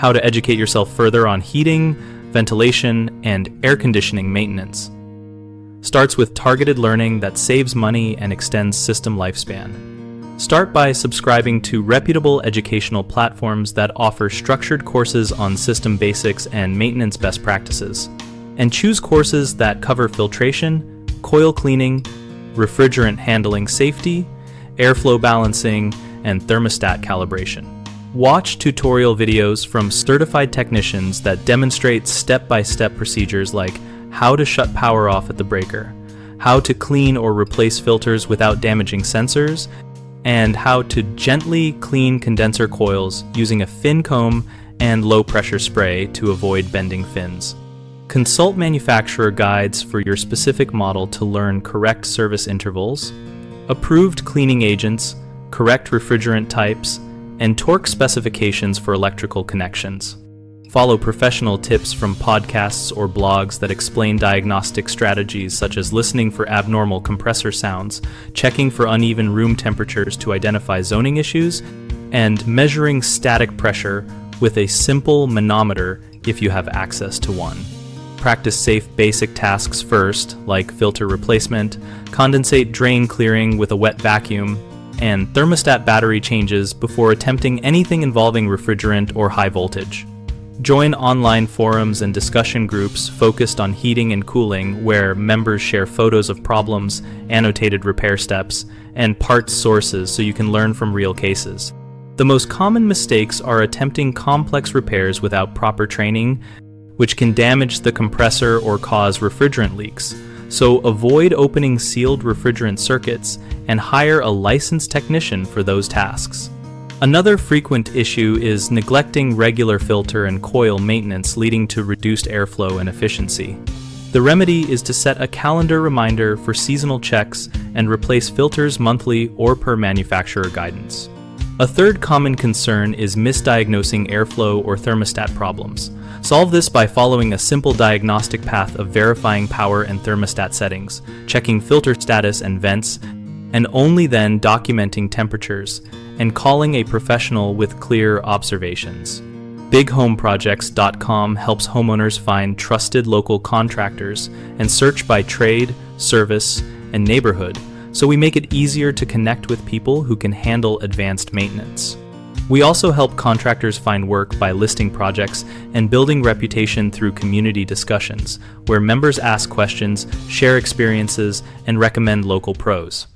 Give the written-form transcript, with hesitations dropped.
how to educate yourself further on heating, ventilation, and air conditioning maintenance. Starts with targeted learning that saves money and extends system lifespan. Start by subscribing to reputable educational platforms that offer structured courses on system basics and maintenance best practices. And choose courses that cover filtration, coil cleaning, refrigerant handling safety, airflow balancing, and thermostat calibration. Watch tutorial videos from certified technicians that demonstrate step-by-step procedures like how to shut power off at the breaker, how to clean or replace filters without damaging sensors, and how to gently clean condenser coils using a fin comb and low-pressure spray to avoid bending fins. Consult manufacturer guides for your specific model to learn correct service intervals, approved cleaning agents, correct refrigerant types, and torque specifications for electrical connections. Follow professional tips from podcasts or blogs that explain diagnostic strategies such as listening for abnormal compressor sounds, checking for uneven room temperatures to identify zoning issues, and measuring static pressure with a simple manometer if you have access to one. Practice safe basic tasks first, like filter replacement, condensate drain clearing with a wet vacuum, and thermostat battery changes before attempting anything involving refrigerant or high voltage. Join online forums and discussion groups focused on heating and cooling where members share photos of problems, annotated repair steps, and parts sources so you can learn from real cases. The most common mistakes are attempting complex repairs without proper training, which can damage the compressor or cause refrigerant leaks. So avoid opening sealed refrigerant circuits and hire a licensed technician for those tasks. Another frequent issue is neglecting regular filter and coil maintenance, leading to reduced airflow and efficiency. The remedy is to set a calendar reminder for seasonal checks and replace filters monthly or per manufacturer guidance. A third common concern is misdiagnosing airflow or thermostat problems. Solve this by following a simple diagnostic path of verifying power and thermostat settings, checking filter status and vents, and only then documenting temperatures and calling a professional with clear observations. BigHomeProjects.com helps homeowners find trusted local contractors and search by trade, service, and neighborhood, so we make it easier to connect with people who can handle advanced maintenance. We also help contractors find work by listing projects and building reputation through community discussions, where members ask questions, share experiences, and recommend local pros.